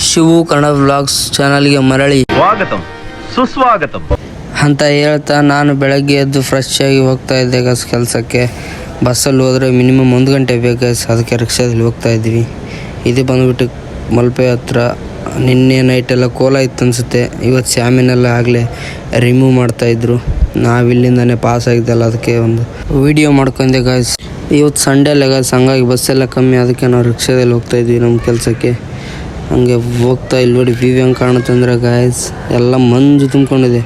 Shivu Kannada vlogs ಚಾನಲ್ಗೆ ಮರಳಿ ಸ್ವಾಗತಂ ಸುಸ್ವಾಗತಂ ಅಂತ ಹೇಳ್ತಾ ನಾನು ಬೆಳಗ್ಗೆ ಎದ್ದು ಫ್ರೆಶ್ ಆಗಿ ಹೋಗ್ತಾ ಇದ್ದೆ ಗಸ್ ಕೆಲಸಕ್ಕೆ. ಬಸ್ಸಲ್ಲಿ ಹೋದರೆ ಮಿನಿಮಮ್ 1 ಗಂಟೆ ಬೇಕು ಗಸ್, ಅದಕ್ಕೆ ರಿಕ್ಷಾದಲ್ಲಿ ಹೋಗ್ತಾ ಇದ್ವಿ. ಇದು ಬಂದುಬಿಟ್ಟು ಮಲ್ಪೆ ಹತ್ರ. ನಿನ್ನೆ ನೈಟೆಲ್ಲ ಕೋಲ ಇತ್ತು ಅನಿಸುತ್ತೆ, ಇವತ್ತು ಸ್ಯಾಮಿನೆಲ್ಲ ಆಗಲೇ ರಿಮೂವ್ ಮಾಡ್ತಾಯಿದ್ರು. ನಾವಿಲ್ಲಿಂದನೇ ಪಾಸ್ ಆಗಿದ್ದಲ್ಲ, ಅದಕ್ಕೆ ಒಂದು ವಿಡಿಯೋ ಮಾಡ್ಕೊಂಡೆ ಗಾಯ್ಸ್. ಇವತ್ತು ಸಂಡೇ ಅಲ್ಲ ಗಾಯ್ಸ್, ಹಂಗಾಗಿ ಬಸ್ಸೆಲ್ಲ ಕಮ್ಮಿ, ಅದಕ್ಕೆ ನಾವು ರಿಕ್ಷಾದಲ್ಲಿ ಹೋಗ್ತಾಯಿದ್ವಿ ನಮ್ಮ ಕೆಲಸಕ್ಕೆ. ಹಂಗೆ ಹೋಗ್ತಾ ಇಲ್ಲಿ ನೋಡಿ ವ್ಯೂ ಹೆಂಗೆ ಕಾಣುತ್ತಂದ್ರೆ ಗಾಯ್ಸ್, ಎಲ್ಲ ಮಂಜು ತುಂಬ್ಕೊಂಡಿದೆ.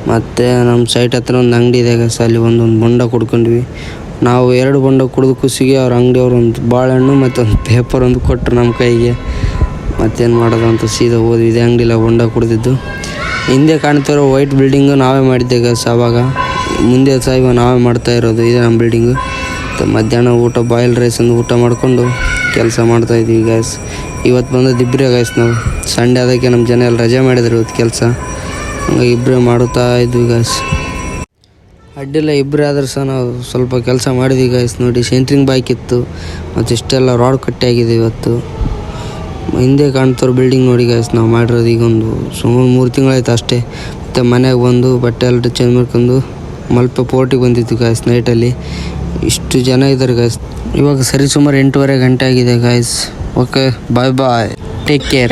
ಮತ್ತು ನಮ್ಮ ಸೈಟ್ ಹತ್ರ ಒಂದು ಅಂಗಡಿ ಇದೆ ಗಾಯ್ಸ್, ಅಲ್ಲಿ ಒಂದೊಂದು ಬೊಂಡ ಕುಡ್ಕೊಂಡ್ವಿ. ನಾವು 2 ಬೊಂಡ ಕುಡಿದು ಖುಷಿಗೆ ಅವ್ರ ಅಂಗಡಿಯವ್ರು ಒಂದು ಬಾಳೆಹಣ್ಣು ಮತ್ತು ಒಂದು ಪೇಪರ್ ಒಂದು ಕೊಟ್ಟರು ನಮ್ಮ ಕೈಗೆ. ಮತ್ತೇನು ಮಾಡೋದು ಅಂತ ಸೀದಾ ಹೋದ್ವಿ. ಇದೇ ಅಂಗಡಿಲ್ಲ ಬೊಂಡ ಕುಡಿದಿದ್ದು. ಹಿಂದೆ ಕಾಣ್ತಿರೋ ವೈಟ್ ಬಿಲ್ಡಿಂಗು ನಾವೇ ಮಾಡಿದ್ದೆ ಗಾಯ್ಸ್. ಆವಾಗ ಮುಂದೆ ಇವಾಗ ನಾವೇ ಮಾಡ್ತಾ ಇರೋದು, ಇದೆ ನಮ್ಮ ಬಿಲ್ಡಿಂಗು. ಮಧ್ಯಾಹ್ನ ಊಟ ಬಾಯ್ಲ್ ರೈಸ್ ಒಂದು ಊಟ ಮಾಡಿಕೊಂಡು ಕೆಲಸ ಮಾಡ್ತಾಯಿದ್ವಿ ಗಾಯ್ಸ್. ಇವತ್ತು ಬಂದದ್ದು ಇಬ್ಬರೇ ಗಾಯ್ಸ್, ನಾವು ಸಂಡೇ ಅದಕ್ಕೆ ನಮ್ಮ ಜನ ಎಲ್ಲ ರಜೆ ಮಾಡಿದ್ರು ಇವತ್ತು ಕೆಲಸ, ಹಂಗಾಗಿ ಇಬ್ಬರೇ ಮಾಡುತ್ತಾ ಇದ್ವಿ ಗಾಯ್ಸ್. ಅಡ್ಡಿಲ್ಲ, ಇಬ್ಬರೇ ಆದರೂ ಸಹ ನಾವು ಸ್ವಲ್ಪ ಕೆಲಸ ಮಾಡಿದ್ವಿ ಗಾಯ್ಸ್. ನೋಡಿ ಸೆಂಟ್ರಿಂಗ್ ಬಾಯ್ಕ್ ಇತ್ತು ಮತ್ತು ಇಷ್ಟೆಲ್ಲ ರಾಡ್ ಕಟ್ಟೆ ಆಗಿದೆ ಇವತ್ತು. ಹಿಂದೆ ಕಾಣ್ತವ್ರು ಬಿಲ್ಡಿಂಗ್ ನೋಡಿ ಗಾಯ್ಸ್, ನಾವು ಮಾಡಿರೋದು ಈಗ ಒಂದು ಸುಮಾರು 3 ತಿಂಗಳಾಯ್ತು ಅಷ್ಟೇ. ಮತ್ತು ಮನೆಗೆ ಬಂದು ಬಟ್ಟೆ ಎಲ್ಲ ಚೇಂಜ್ ಮಾಡ್ಕೊಂಡು ಮಲ್ಪೆ ಪೋರ್ಟಿಗೆ ಬಂದಿತ್ತು ಗಾಯ್ಸ್ ನೈಟಲ್ಲಿ. ಇಷ್ಟು ಜನ ಇದ್ದಾರೆ ಗಾಯ್ಸ್. ಇವಾಗ ಸರಿ ಸುಮಾರು 8:30 ಗಂಟೆ ಆಗಿದೆ guys. Okay, bye take care.